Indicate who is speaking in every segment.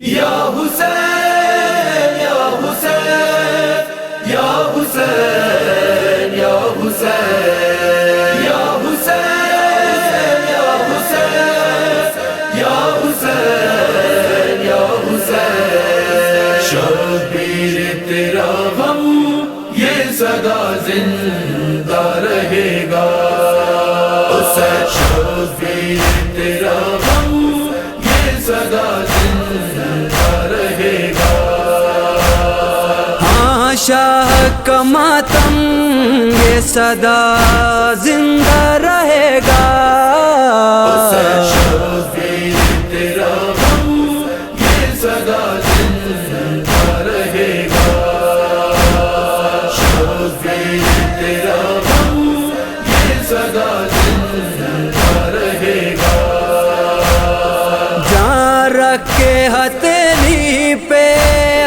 Speaker 1: یا حسین یا حسین یا حسین یا حسین یا حسین یا حسین یا حسین یا حسین شبیر تیرا غم یہ سدا زندہ رہے گا حسین شبیر تیرا غم یہ سدا
Speaker 2: شاہ کا ماتم یہ صدا زندہ رہے گا
Speaker 1: شبیر تیرا غم یہ صدا زندہ رہے گا شبیر تیرا غم یہ صدا زندہ رہے گا
Speaker 2: جان رکھ کے ہتھیلی پہ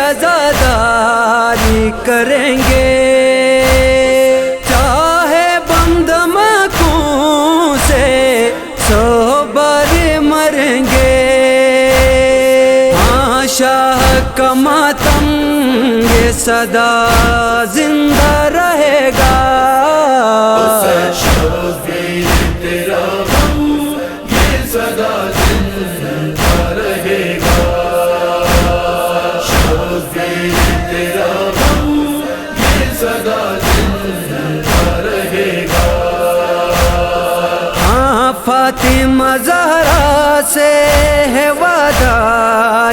Speaker 2: عزاداری کریں گے چاہے بم دھماکوں سے 100 بار مریں گے ہاں شاہ کا ماتم یہ صدا زندہ رہے گا
Speaker 1: شبیر تیرا غم یہ صدا زندہ رہے گا شبیر تیرا غم یہ صدا زندہ رہے گا
Speaker 2: ہاں فاطمہ زہرا سے ہے وعدہ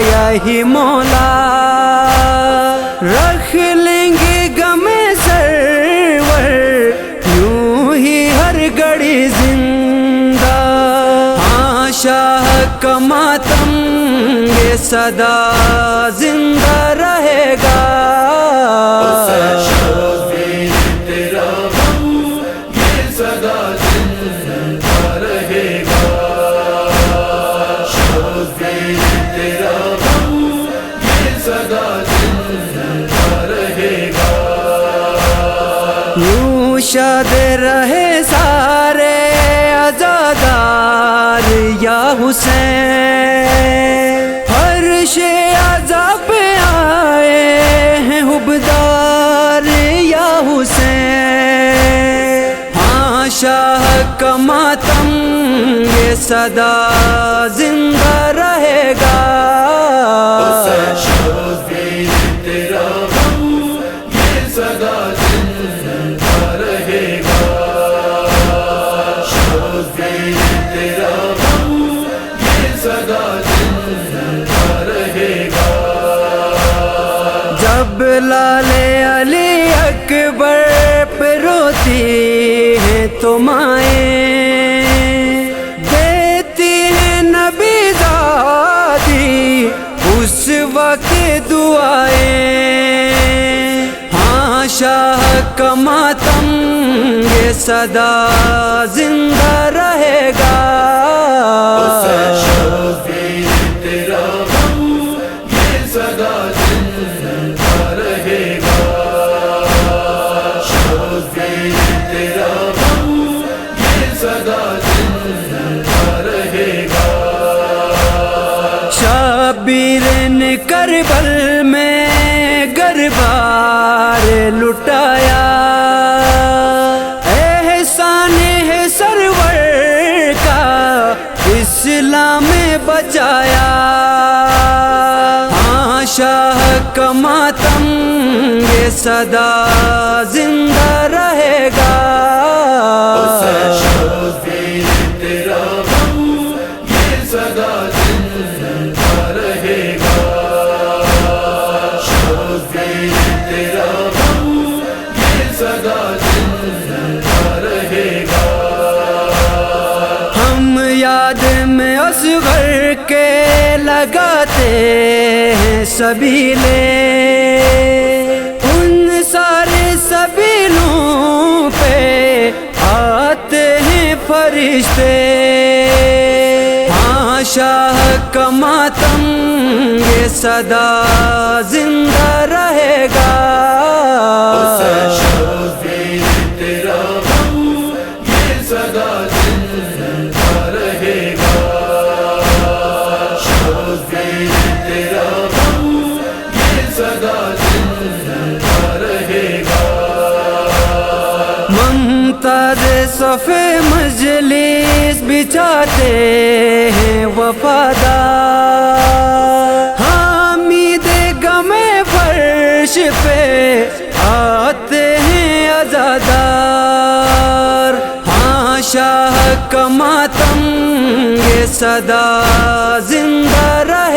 Speaker 2: یہی مولا رکھ لیں گے غم سرور یوں ہی ہر گھڑی زندہ ہاں شاہ کا ماتم یہ صدا زندہ رہے گا
Speaker 1: شبیر تیرا غم یہ صدا زندہ رہے گا شبیر تیرا غم یہ صدا زندہ رہے گا
Speaker 2: یوں شاد رہے سارے عزادار یا حسین فرش عذاب پہ آئے ہیں حبدار یا حسین ہاں شاہ کا ماتم یہ صدا زندہ رہے گا
Speaker 1: شبیر تیرا غم یہ صدا زندہ رہے گا شبیر تیرا غم یہ صدا زندہ رہے گا
Speaker 2: جب لال علی اکبر پہ روتی ہیں تو مائیں دیتی ہیں نبی زادی اس وقت دعائیں ہاں شاہ کا ماتم یہ صدا زندہ رہے گا
Speaker 1: شبیر تیرا غم یہ صدا زندہ رہے گا شبیر تیرا غم یہ صدا زندہ رہے گا
Speaker 2: شبیر نے کربل میں گربار لٹایا احسان ہے سرور کا اسلام بچایا ہاں شاہ کا ماتم یہ صدا زندہ رہے گا
Speaker 1: شبیر تیرا غم یہ صدا زندہ رہے گا شبیر تیرا غم یہ صدا زندہ رہے گا
Speaker 2: ہم یاد میں اصغر کے لگاتے ہیں سبیلے ان سارے سبیلوں پہ آتے ہیں فرشتے ہاں شاہ کا ماتم یہ صدا زندہ رہے گا
Speaker 1: شبیر تیرا غم یہ صدا زندہ رہے گا شبیر تیرا
Speaker 2: جاتے ہیں وفادار، حامد غم فرش پہ آتے ہیں عزادار، ہاں شاہ کا ماتم یہ صدا زندہ رہے